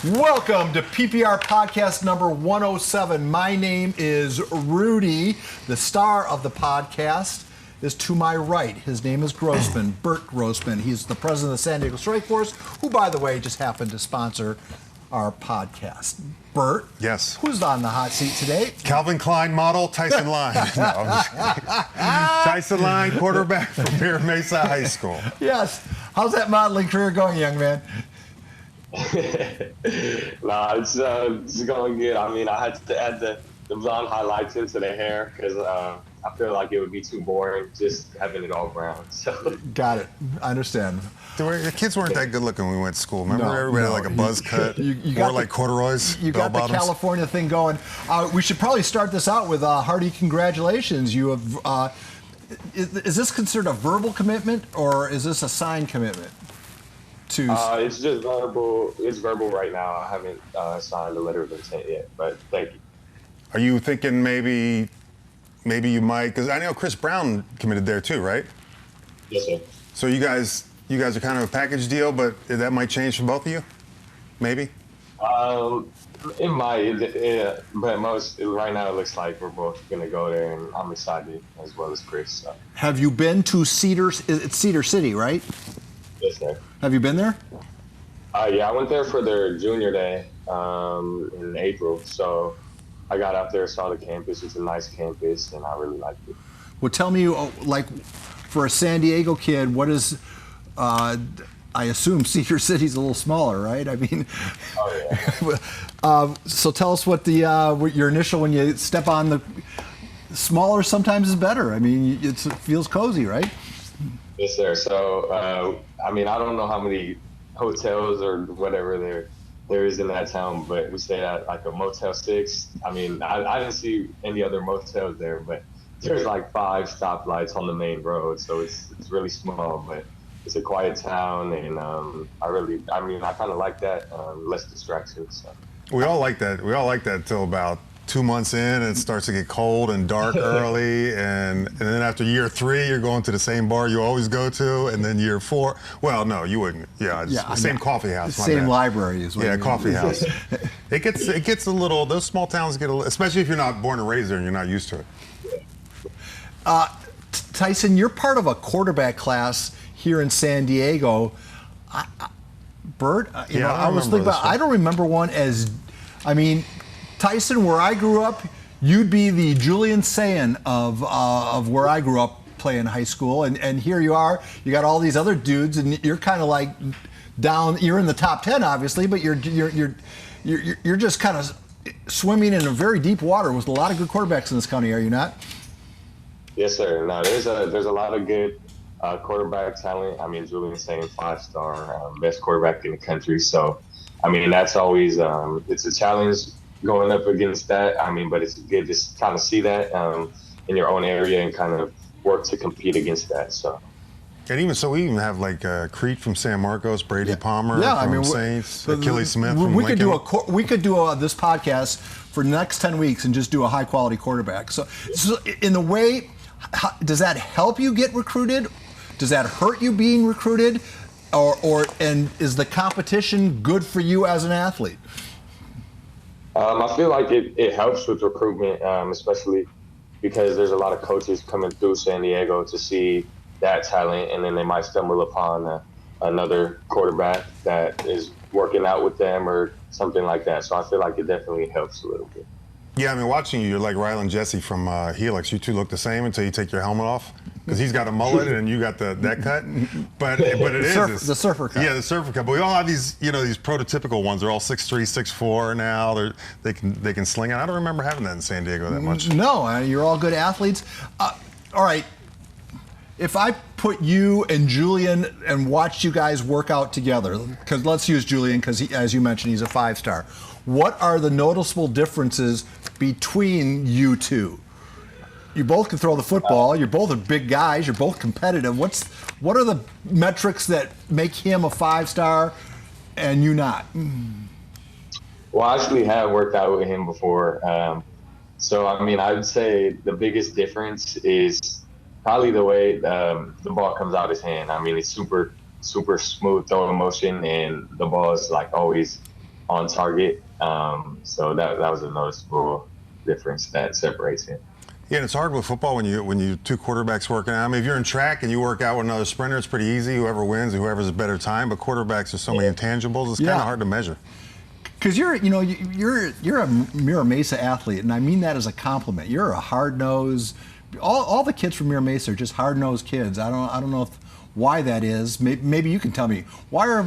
Welcome to PPR Podcast number 107. My name is Rudy. The star of the podcast is to my right. His name is Grossman, Bert Grossman. He's the president of the San Diego Strike Force, who, by the way, just happened to sponsor our podcast. Bert? Yes. Who's on the hot seat today? Calvin Klein model, Tyson Line. No, I'm just kidding. Tyson Line, quarterback from Mesa High School. Yes. How's that modeling career going, young man? It's going good. I mean, I had to add the blonde highlights into the hair because I feel like it would be too boring just having it all brown. So got it. I understand. The kids weren't that good looking when we went to school. Remember, everybody had like a buzz cut, you wore like corduroys. You got the California thing going. We should probably start this out with hearty congratulations. You have. Is this considered a verbal commitment or is this a signed commitment? It's just verbal. It's verbal right now. I haven't signed a letter of intent yet, but thank you. Are you thinking maybe you might? Because I know Chris Brown committed there too, right? Yes, sir. So you guys are kind of a package deal, but that might change for both of you, maybe. It might, but right now it looks like we're both gonna go there, and I'm excited as well as Chris. So. Have you been to Cedar? It's Cedar City, right? Yes, sir. Have you been there? Yeah, I went there for their junior day in April. So I got out there, saw the campus. It's a nice campus, and I really liked it. Well, tell me, like, for a San Diego kid, what is? I assume Cedar City's a little smaller, right? I mean. Oh yeah. So tell us what your initial when you step on the smaller sometimes is better. I mean, it feels cozy, right? Yes, sir. So, I mean, I don't know how many hotels or whatever there is in that town, but we stayed at like a Motel 6. I mean, I didn't see any other motels there, but there's like 5 stoplights on the main road, so it's really small, but it's a quiet town, and I kind of like that, less distractions. So. We all like that. We all like that until about 2 months in, it starts to get cold and dark early, and then after year 3, you're going to the same bar you always go to, and then year 4, well, no, you wouldn't. Yeah, the same coffee house. Same library is what. Yeah, coffee house. It gets a little. Those small towns get a little, especially if you're not born and raised there and you're not used to it. Tyson, you're part of a quarterback class here in San Diego. Bert, I don't remember one as. I mean, Tyson, where I grew up, you'd be the Julian Sayin of where I grew up playing high school, and here you are. You got all these other dudes, and you're kind of like down. You're in the top 10, obviously, but you're just kind of swimming in a very deep water with a lot of good quarterbacks in this county. Are you not? Yes, sir. No, there's a lot of good quarterback talent. I mean, Julian Sayin, 5-star, best quarterback in the country. So, I mean, that's always it's a challenge going up against that. I mean, but it's good to kind of see that in your own area and kind of work to compete against that. So. And we even have like Crete from San Marcos, Brady Palmer from Saints, Achilles Smith from Lincoln. We could do this podcast for the next 10 weeks and just do a high quality quarterback. So in the way, does that help you get recruited? Does that hurt you being recruited? And is the competition good for you as an athlete? I feel like it helps with recruitment, especially because there's a lot of coaches coming through San Diego to see that talent, and then they might stumble upon another quarterback that is working out with them or something like that. So I feel like it definitely helps a little bit. Yeah, I mean, watching you're like Rylan Jesse from Helix. You two look the same until you take your helmet off, because he's got a mullet and you got that cut. But the surfer cut. Yeah, the surfer cut. But we all have these prototypical ones. They're all 6'3", 6'4" now. They can sling it. I don't remember having that in San Diego that much. No, you're all good athletes. All right. If I put you and Julian and watched you guys work out together, because let's use Julian because, as you mentioned, he's a 5-star. What are the noticeable differences between you two? You both can throw the football. You're both big guys. You're both competitive. What are the metrics that make him a 5-star and you not? Well, I actually have worked out with him before. So, I mean, I would say the biggest difference is probably the way the ball comes out his hand. I mean, it's super, super smooth throwing motion, and the ball is like always on target. So that was a noticeable difference that separates him. Yeah, and it's hard with football when you two quarterbacks working out. I mean, if you're in track and you work out with another sprinter, it's pretty easy. Whoever wins, whoever's a better time. But quarterbacks, there's so many intangibles. It's kind of hard to measure. Because you're a Mira Mesa athlete, and I mean that as a compliment. You're a hard-nosed. All the kids from Mira Mesa are just hard-nosed kids. I don't know why that is. Maybe you can tell me. Why are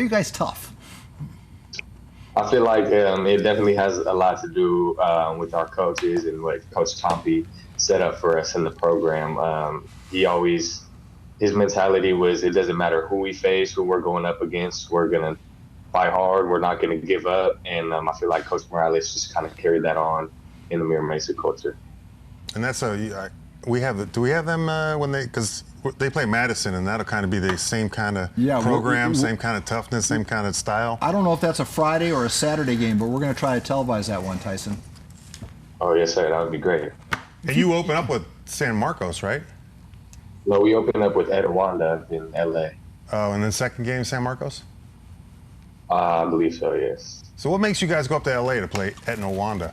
you guys tough? I feel like it definitely has a lot to do with our coaches and what Coach Tompe set up for us in the program. His mentality was, it doesn't matter who we face, who we're going up against, we're going to fight hard, we're not going to give up. And I feel like Coach Morales just kind of carried that on in the Mira Mesa culture. And that's do we have them because they play Madison, and that'll kind of be the same kind of program, same kind of toughness, same kind of style. I don't know if that's a Friday or a Saturday game, but we're going to try to televise that one, Tyson. Oh, yes, sir. That would be great. And you open up with San Marcos, right? No, we open up with Etiwanda in L.A. Oh, and then second game, San Marcos? I believe so, yes. So what makes you guys go up to L.A. to play Etiwanda?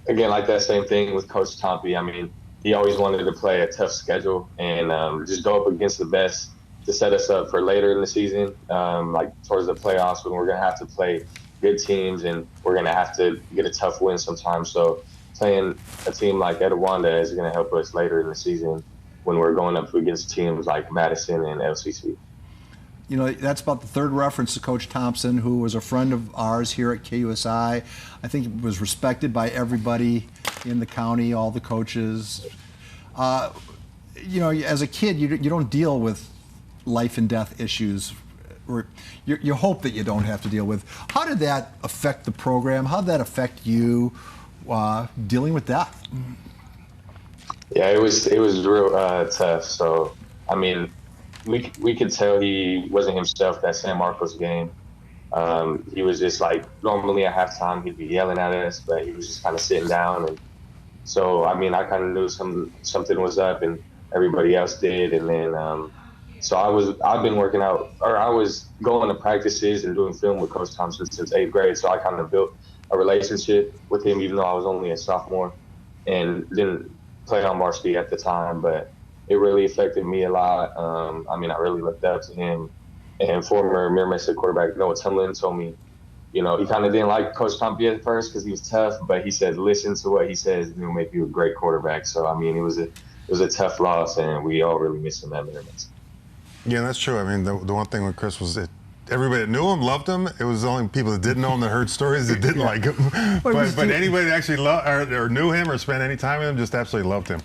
Again, like that same thing with Coach Tompe. I mean, he always wanted to play a tough schedule and just go up against the best to set us up for later in the season, like towards the playoffs when we're going to have to play good teams and we're going to have to get a tough win sometimes. So playing a team like Etiwanda is going to help us later in the season when we're going up against teams like Madison and LCC. You know, that's about the third reference to Coach Thompson, who was a friend of ours here at KUSI. I think was respected by everybody in the county, all the coaches. You know, as a kid, you don't deal with life and death issues, or you hope that you don't have to deal with. How did that affect the program? How did that affect you dealing with death? Yeah, it was real tough. So, I mean, we could tell he wasn't himself that San Marcos game. He was just like, normally at halftime he'd be yelling at us, but he was just kind of sitting down. And so, I mean, I kind of knew something was up, and everybody else did. And then, so I've been working out, or I was going to practices and doing film with Coach Thompson since 8th grade. So I kind of built a relationship with him, even though I was only a sophomore and didn't play on varsity at the time, but it really affected me a lot. I mean, I really looked up to him. And former Mira Mesa quarterback Noah Tumlin told me, you know, he kind of didn't like Coach Tompe at first because he was tough, but he said, listen to what he says, and he'll make you a great quarterback. So, I mean, it was a tough loss, and we all really missed him at Mira Mesa. Yeah, that's true. I mean, the one thing with Chris was that everybody that knew him loved him. It was only people that didn't know him that heard stories that didn't like him. But anybody that actually loved or knew him or spent any time with him just absolutely loved him.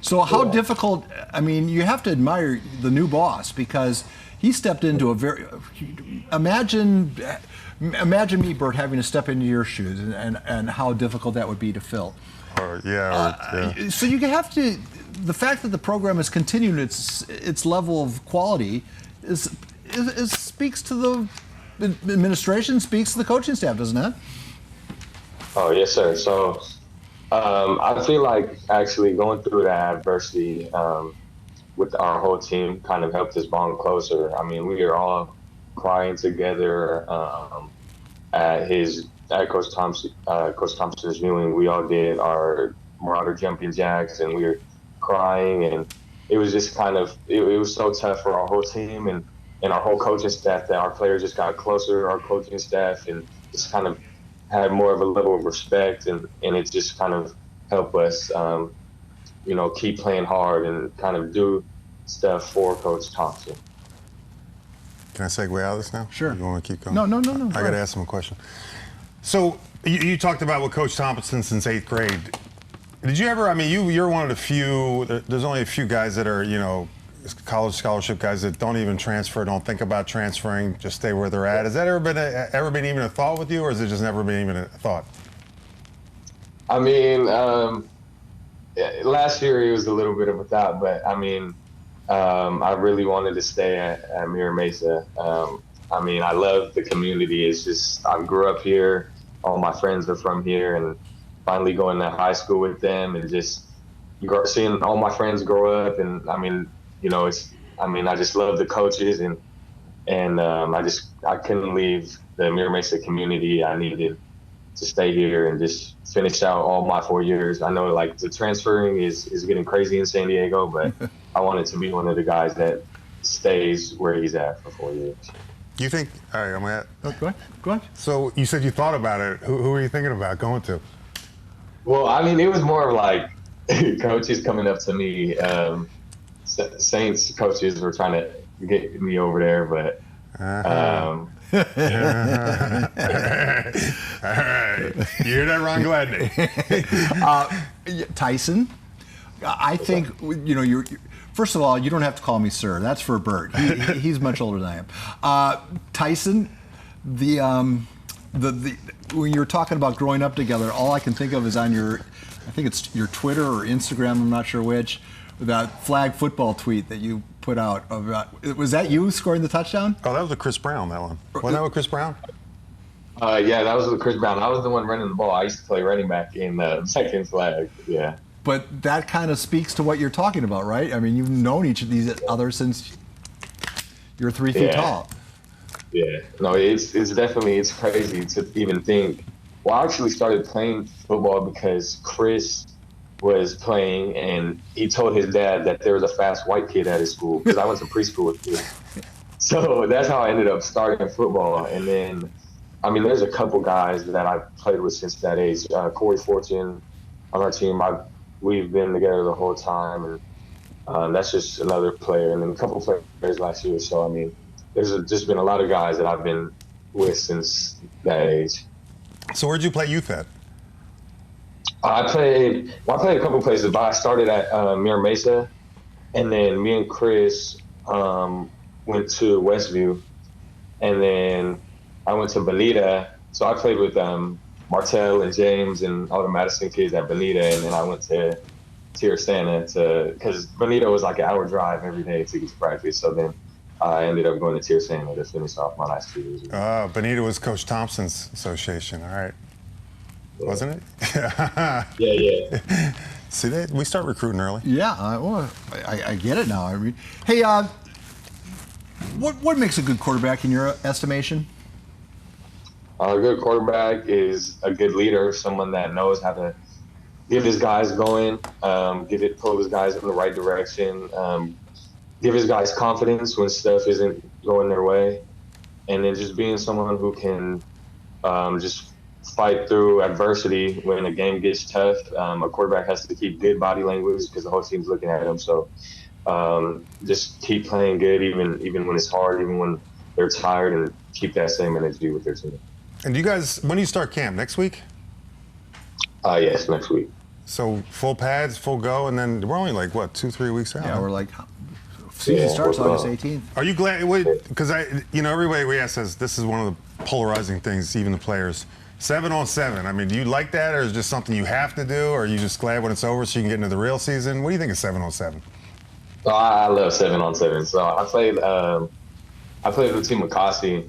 So how difficult, I mean, you have to admire the new boss because he stepped into a very, imagine me, Bert, having to step into your shoes and how difficult that would be to fill. So you have to, the fact that the program has continued its level of quality is speaks to the administration, speaks to the coaching staff, doesn't it? Oh, yes, sir. So I feel like actually going through that adversity with our whole team kind of helped us bond closer. I mean, we were all crying together at Coach Thompson's viewing. We all did our Marauder jumping jacks, and we were crying, and it was just kind of it was so tough for our whole team and our whole coaching staff that our players just got closer to our coaching staff and just kind of had more of a level of respect, and it just kind of helped us, you know, keep playing hard and kind of do stuff for Coach Thompson. Can I segue out of this now? Sure. You want to keep going? No. I got to ask him a question. So you talked about with Coach Thompson since 8th grade. Did you ever, I mean, you're one of the few, there's only a few guys that are, you know, college scholarship guys that don't even transfer, don't think about transferring, just stay where they're at. Has that ever been even a thought with you, or has it just never been even a thought? I mean, last year it was a little bit of a thought, but I mean, I really wanted to stay at Mira Mesa. I mean, I love the community. It's just, I grew up here. All my friends are from here, and finally going to high school with them and just seeing all my friends grow up. And I mean, you know, I just love the coaches and and I couldn't leave the Mira Mesa community. I needed to stay here and just finish out all my 4 years. I know like the transferring is getting crazy in San Diego, but I wanted to be one of the guys that stays where he's at for 4 years. You think? All right, I'm at. Oh, go ahead. So you said you thought about it. Who are you thinking about going to? Well, I mean, it was more of like coaches coming up to me. Saints coaches were trying to get me over there, but. All right. You hear that, Ron Gladney? Tyson, I think, you're first of all, you don't have to call me sir. That's for Bert. He's much older than I am. Tyson, when you're talking about growing up together, all I can think of is on I think it's your Twitter or Instagram, I'm not sure which, that flag football tweet that you put out. Was that you scoring the touchdown? Oh, that was with Chris Brown, that one. Wasn't that with Chris Brown? Yeah, that was with Chris Brown. I was the one running the ball. I used to play running back in the second flag, yeah. But that kind of speaks to what you're talking about, right? I mean, you've known each of these others since you're 3 feet tall. Yeah, no, it's definitely crazy to even think. Well, I actually started playing football because Chris was playing, and he told his dad that there was a fast white kid at his school because I went to preschool with him. So that's how I ended up starting football. And then, I mean, there's a couple guys that I've played with since that age. Corey Fortune on our team, we've been together the whole time, and that's just another player. And then a couple players last year. So, I mean, there's just been a lot of guys that I've been with since that age. So where'd you play youth at? I played a couple places, but I started at Mira Mesa, and then me and Chris went to Westview, and then I went to Bonita. So I played with Martell and James and all the Madison kids at Bonita, and then I went to Tirisana because Bonita was like an hour drive every day to get to practice. So then I ended up going to Tirisana to finish off my last 2 years. Bonita was Coach Thompson's association, all right. Wasn't it? Yeah. See, we start recruiting early. Yeah, I get it now. I mean, hey, what makes a good quarterback in your estimation? A good quarterback is a good leader, someone that knows how to get his guys going, pull his guys in the right direction, give his guys confidence when stuff isn't going their way, and then just being someone who can just fight through adversity when the game gets tough. A quarterback has to keep good body language because the whole team's looking at him. So just keep playing good even when it's hard, even when they're tired, and keep that same energy with their team. And you guys, when do you start camp? Next week? Yes, next week. So full pads, full go, and then we're only like, what, 2-3 weeks out? Yeah, we're like, season starts August 18th. Are you glad? Because everybody we ask says this is one of the polarizing things, even the players. 7-on-7. I mean, do you like that, or is it just something you have to do, or are you just glad when it's over so you can get into the real season? What do you think of 7-on-7? Oh, I love 7-on-7. So I played with Team McCossie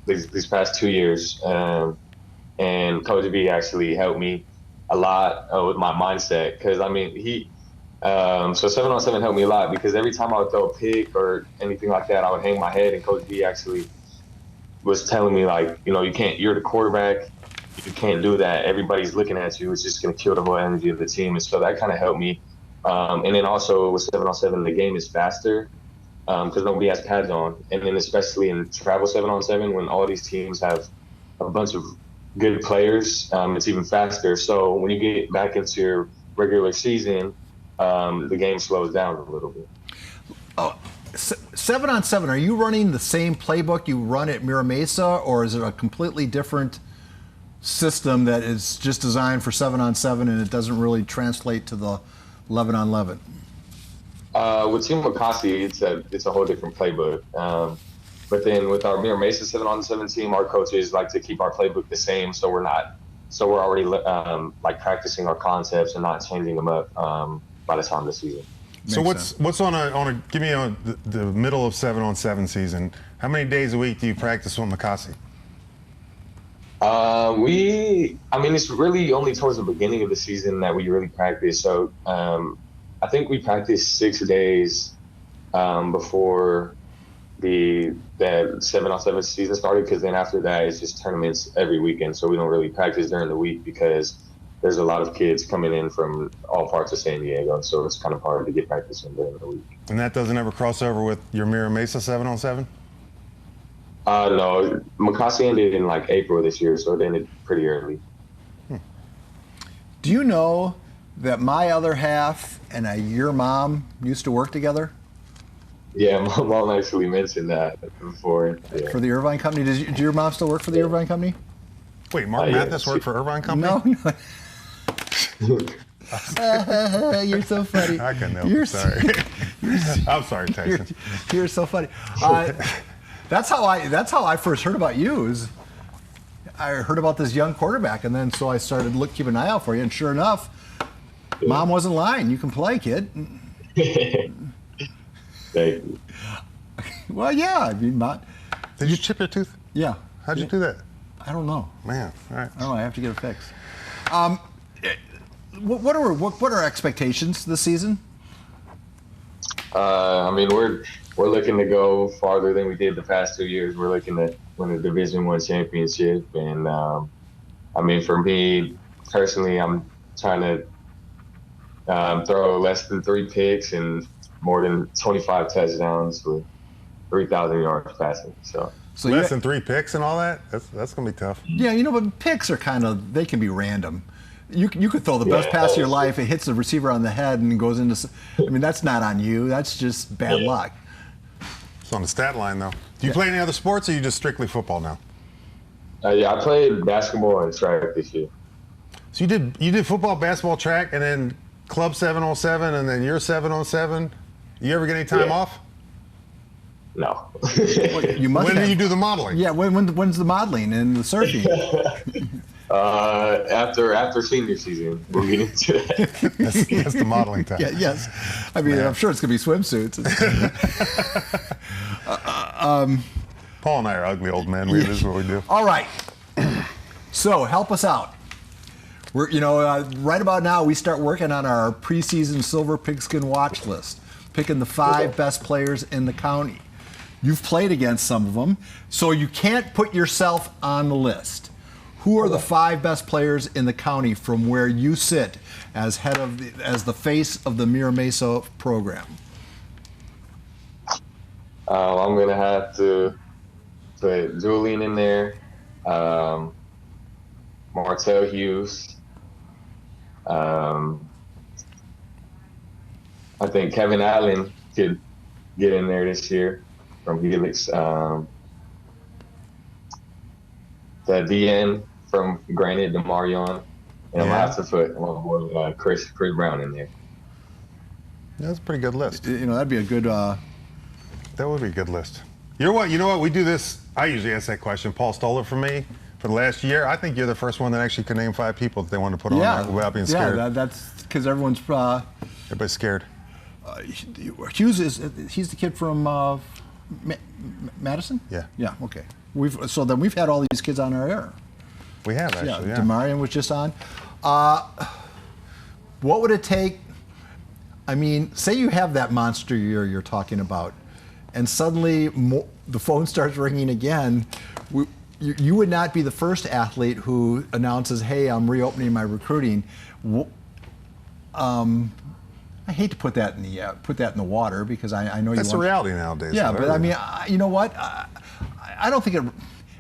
these past 2 years, and Coach B actually helped me a lot with my mindset because I mean so 7-on-7 helped me a lot because every time I would throw a pick or anything like that, I would hang my head, and Coach B actually was telling me, like, you're the quarterback, you can't do that. Everybody's looking at you. It's just going to kill the whole energy of the team. And so that kind of helped me. And then also with 7-on-7, the game is faster because nobody has pads on. And then especially in travel 7-on-7, when all these teams have a bunch of good players, it's even faster. So when you get back into your regular season, the game slows down a little bit. Oh. 7-on-7, are you running the same playbook you run at Mira Mesa, or is it a completely different system that is just designed for 7-on-7 and it doesn't really translate to the 11-on-11? With Team McCossie, it's a whole different playbook. But then with our Mira Mesa 7-on-7 team, our coaches like to keep our playbook the same, so we're already like practicing our concepts and not changing them up by the time of the season. So what's on a give me the middle of 7-on-7 season? How many days a week do you practice on McCossie? It's really only towards the beginning of the season that we really practice. So I think we practice 6 days before that 7-on-7 season started, because then after that it's just tournaments every weekend, so we don't really practice during the week because there's a lot of kids coming in from all parts of San Diego, so it's kind of hard to get practice in during the week. And that doesn't ever cross over with your Mira Mesa 7-on-7? No, Mikasi ended in like April this year, so it ended pretty early. Do you know that my other half and your mom used to work together? Yeah, my mom actually mentioned that before. Yeah. For the Irvine Company? Do your mom still work for the Irvine Company? Wait, Mark Mathis worked for Irvine Company? No. You're so funny. I can help. Sorry. I'm sorry, Tyson. You're so funny. That's how I first heard about you. I heard about this young quarterback, and then so I started keep an eye out for you. And sure enough, Mom wasn't lying. You can play, kid. Thank you. Well, yeah. I mean, Did you chip your tooth? Yeah. How'd you do that? I don't know. Man, all right. I don't know. I have to get it fixed. What are expectations this season? I mean, we're looking to go farther than we did the past 2 years. We're looking to win a Division I championship, and I mean, for me personally, I'm trying to throw less than 3 picks and more than 25 touchdowns with 3,000 yards passing. So less than 3 picks and all that? That's gonna be tough. Yeah, but picks are they can be random. You could throw the best pass of your life, it hits the receiver on the head and goes into. I mean, that's not on you. That's just bad luck. It's on the stat line, though. Do you play any other sports, or are you just strictly football now? Yeah, I played basketball and track this year. So you did football, basketball, track, and then club 7-on-7, and then you're 7-on-7. You ever get any time off? No. Well, you must. When do you do the modeling? Yeah, when's the modeling and the surfing? After senior season, we'll get into that. That's the modeling time. Yeah, yes. I mean, I'm sure it's going to be swimsuits. Paul and I are ugly old men. This is what we do. All right. So help us out. We're, right about now, we start working on our preseason Silver Pigskin watch list, picking the 5 best players in the county. You've played against some of them, so you can't put yourself on the list. Who are the 5 best players in the county from where you sit as as the face of the Mira Mesa program? I'm gonna have to put Julian in there, Martell Hughes. I think Kevin Allen could get in there this year from Helix. The DN from Granite, DeMarion, and I'm gonna have to put my boy Chris Brown in there. That's a pretty good list. That'd be a good. That would be a good list. You know what? We do this. I usually ask that question. Paul stole it from me for the last year. I think you're the first one that actually could name 5 people that they wanted to put on there without being scared. Yeah, that's because everyone's. Everybody's scared. Hughes he's the kid from Madison? Yeah. Yeah, okay. We've had all these kids on our air. We have, actually, yeah. DeMarion was just on. What would it take? I mean, say you have that monster year you're talking about, and suddenly the phone starts ringing again. You would not be the first athlete who announces, "Hey, I'm reopening my recruiting." I hate to put that in the water because I know that's the reality nowadays. Yeah, but I mean, you know what? I don't think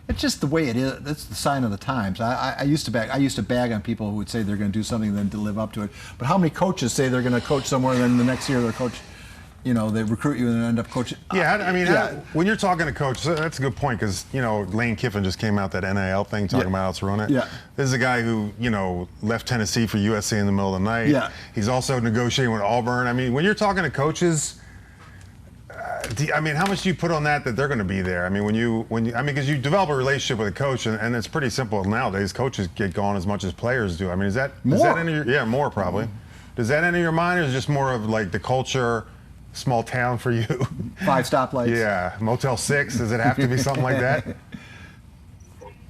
it's just the way it is. It's the sign of the times. I used to bag on people who would say they're going to do something and then to live up to it. But how many coaches say they're going to coach somewhere and then the next year they're coach? They recruit you and then end up coaching. Yeah, when you're talking to coaches, that's a good point because, Lane Kiffin just came out that NIL thing talking about how to run it. Yeah. This is a guy who, left Tennessee for USC in the middle of the night. Yeah. He's also negotiating with Auburn. I mean, when you're talking to coaches, how much do you put on that they're going to be there? I mean, because you develop a relationship with a coach, and it's pretty simple nowadays. Coaches get gone as much as players do. I mean, more probably. Does that enter your mind, or is it just more of like the culture? Small town for you. 5 stoplights. Yeah, Motel 6. Does it have to be something like that?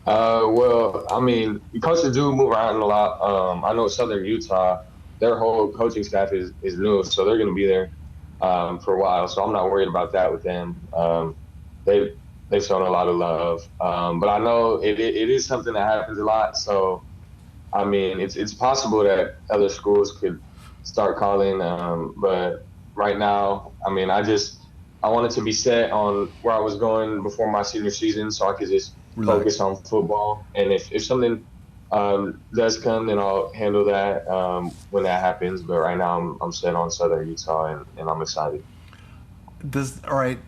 Well, I mean, coaches do move around a lot. I know Southern Utah, their whole coaching staff is new, so they're going to be there for a while. So I'm not worried about that with them. they've shown a lot of love. But I know it is something that happens a lot. So, I mean, it's possible that other schools could start calling. But right now, I mean, I wanted to be set on where I was going before my senior season, so I could just focus on football. And if something does come, then I'll handle that when that happens. But right now, I'm set on Southern Utah, and I'm excited. All right.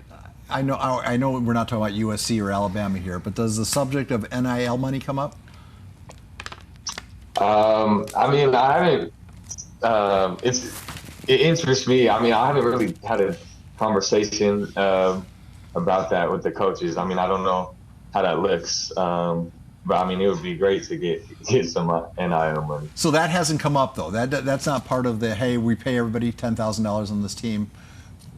I know we're not talking about USC or Alabama here, but does the subject of NIL money come up? I mean, I haven't. It interests me. I mean, I haven't really had a conversation about that with the coaches. I mean, I don't know how that looks, but I mean, it would be great to get some NIL money. So that hasn't come up though. That's not part of the hey, we pay everybody $10,000 on this team.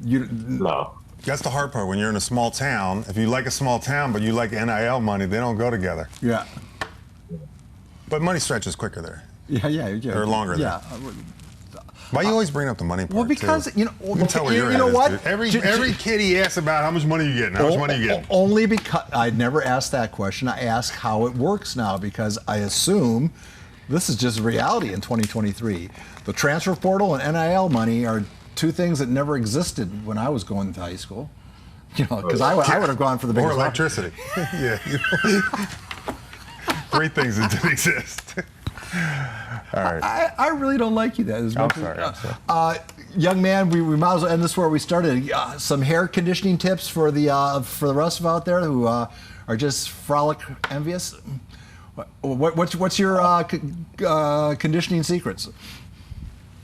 No. That's the hard part when you're in a small town. If you like a small town, but you like NIL money, they don't go together. Yeah. But money stretches quicker there. Yeah. Or longer there. Why you always bring up the money part? Well, because too? You can tell where you're at. What? Dude. Every kid he asks about how much money you getting. How much money you getting? Only because I never asked that question. I ask how it works now because I assume this is just reality in 2023. The transfer portal and NIL money are two things that never existed when I was going to high school. You know, because I would have gone for the biggest. Or electricity. Yeah. Great things that didn't exist. All right. I really don't like you that as much. I'm sorry. Young man, we might as well end this where we started. Some hair conditioning tips for the rest of out there who are just frolic envious. What's your conditioning secrets?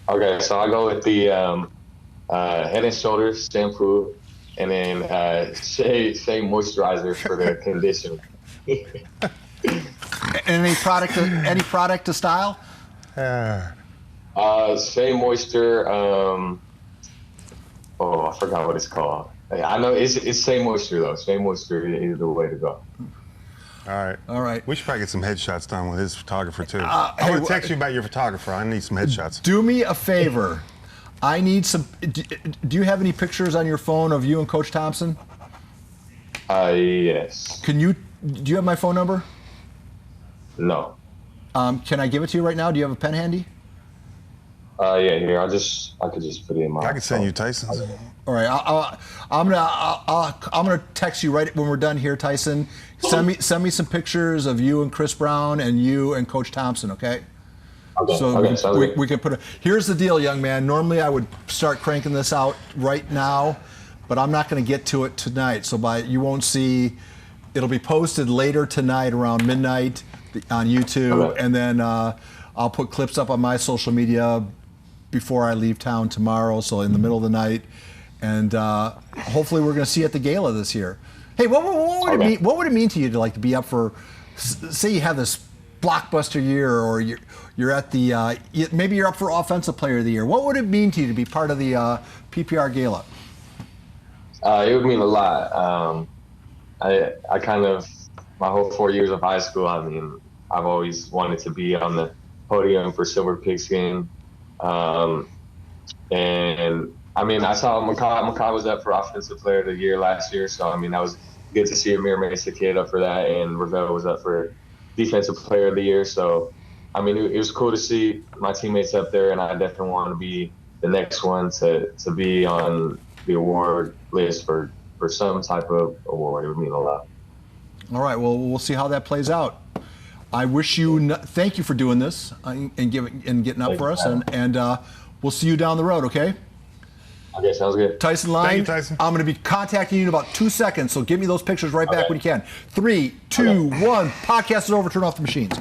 Okay, so I go with the Head and Shoulders shampoo, and then Shea moisturizer for the conditioner. Any product to style? Shea Moisture. I forgot what it's called. I know it's Shea Moisture though. Shea Moisture is the way to go. All right. We should probably get some headshots done with his photographer too. I'm gonna text you about your photographer. I need some headshots. Do me a favor. I need some. Do you have any pictures on your phone of you and Coach Thompson? Yes. Do you have my phone number? No. Can I give it to you right now? Do you have a pen handy? Yeah, here. I could just put it in my. I can send you Tyson's. All right, I'm gonna text you right when we're done here, Tyson. Send me some pictures of you and Chris Brown and you and Coach Thompson, okay? Okay. So we can put Here's the deal, young man. Normally I would start cranking this out right now, but I'm not going to get to it tonight. So you won't see. It'll be posted later tonight around midnight on YouTube, and then I'll put clips up on my social media before I leave town tomorrow. So in the middle of the night, and hopefully we're going to see you at the gala this year. Hey, what would it mean to you to be up for? Say you have this blockbuster year, or you're at the maybe you're up for Offensive Player of the Year. What would it mean to you to be part of the PPR Gala? It would mean a lot. I kind of my whole 4 years of high school. I mean, I've always wanted to be on the podium for Silver Pigskin, and I mean, I saw Makai was up for Offensive Player of the Year last year, so I mean that was good to see a Mesa kid up for that, and Ravel was up for Defensive Player of the Year. So, I mean, it was cool to see my teammates up there, and I definitely want to be the next one to be on the award list for some type of award. It would mean a lot. All right. Well, we'll see how that plays out. I wish you thank you for doing this and getting up for us, and we'll see you down the road. Okay. Okay, sounds good. Tyson Line. Thank you, Tyson. I'm going to be contacting you in about 2 seconds, so give me those pictures right back when you can. 3, 2, 1. Podcast is over. Turn off the machines.